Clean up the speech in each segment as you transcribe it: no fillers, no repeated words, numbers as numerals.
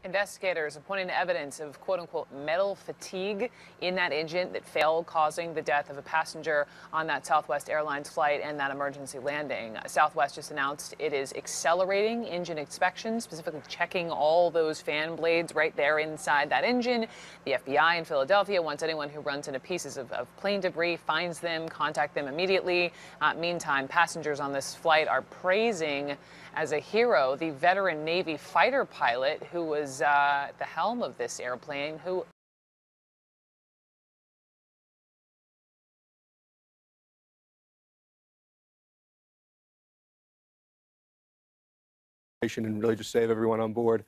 Investigators are pointing to evidence of quote-unquote metal fatigue in that engine that failed, causing the death of a passenger on that Southwest Airlines flight and that emergency landing. Southwest just announced it is accelerating engine inspections, specifically checking all those fan blades right there inside that engine. The FBI in Philadelphia wants anyone who runs into pieces of plane debris, finds them, contact them immediately. Meantime, passengers on this flight are praising as a hero the veteran Navy fighter pilot who was at the helm of this airplane, who and really just save everyone on board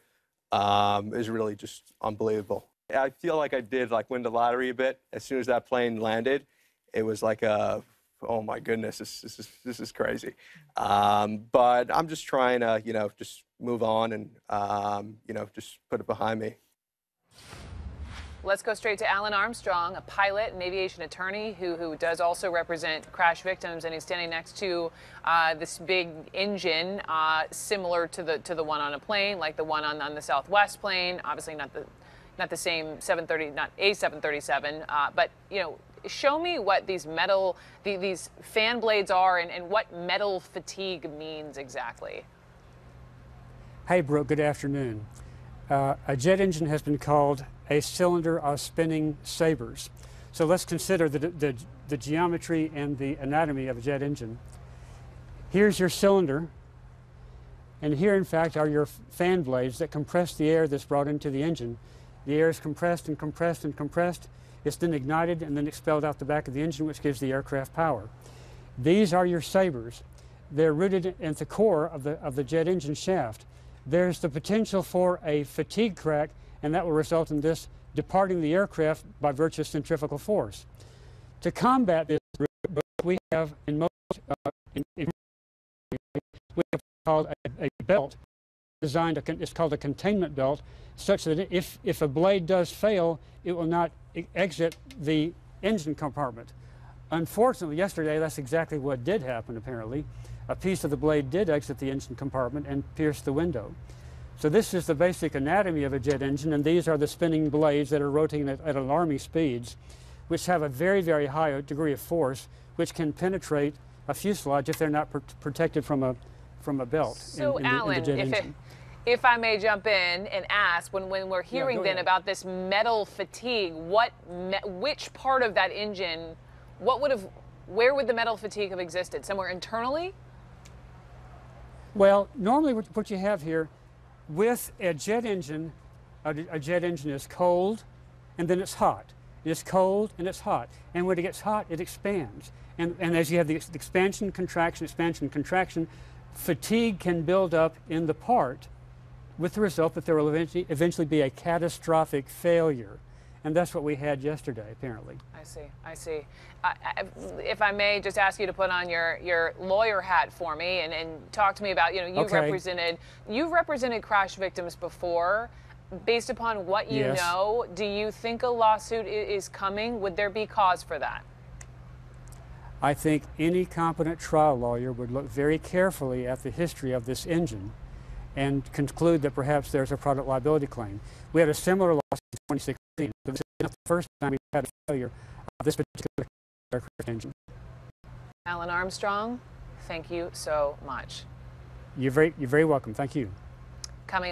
is really just unbelievable. I feel like I did win the lottery a bit. As soon as that plane landed, it was like oh my goodness, this is crazy. But I'm just trying to, just move on and, just put it behind me. Let's go straight to Alan Armstrong, a pilot and aviation attorney who does also represent crash victims, and he's standing next to this big engine, similar to the one on a plane, like the one on the Southwest plane. Obviously not the same 730, not a 737, but show me what these these fan blades are and what metal fatigue means exactly. Hey, Brooke, good afternoon. A jet engine has been called a cylinder of spinning sabers. So let's consider the geometry and the anatomy of a jet engine. Here's your cylinder, and here, in fact, are your fan blades that compress the air that's brought into the engine. The air is compressed and compressed and compressed. It's then ignited and then expelled out the back of the engine, which gives the aircraft power. These are your sabers. They're rooted at the core of the jet engine shaft. There's the potential for a fatigue crack, and that will result in this departing the aircraft by virtue of centrifugal force. To combat this, we have in most we have called a belt designed. It's called a containment belt, such that if a blade does fail, it will not exit the engine compartment. Unfortunately, yesterday that's exactly what did happen. Apparently, a piece of the blade did exit the engine compartment and pierce the window. So this is the basic anatomy of a jet engine, and these are the spinning blades that are rotating at alarming speeds, which have a very, very high degree of force, which can penetrate a fuselage if they're not protected from a belt. So, in Alan, the jet engine. If I may jump in and ask, when we're hearing then about this metal fatigue, which part of that engine, where would the metal fatigue have existed? Somewhere internally? Well, normally what you have here with a jet engine is cold and then it's hot. It's cold and it's hot. And when it gets hot, it expands. And as you have the expansion, contraction, fatigue can build up in the part, with the result that there will eventually be a catastrophic failure. And that's what we had yesterday, apparently. I see. If I may just ask you to put on your lawyer hat for me and talk to me about, you've represented crash victims before. Based upon what you know, do you think a lawsuit is coming? Would there be cause for that? I think any competent trial lawyer would look very carefully at the history of this engine and conclude that perhaps there's a product liability claim. We had a similar lawsuit in 2016. This is not the first time we've had a failure of this particular aircraft engine. Alan Armstrong, thank you so much. You're very welcome. Thank you. Coming up.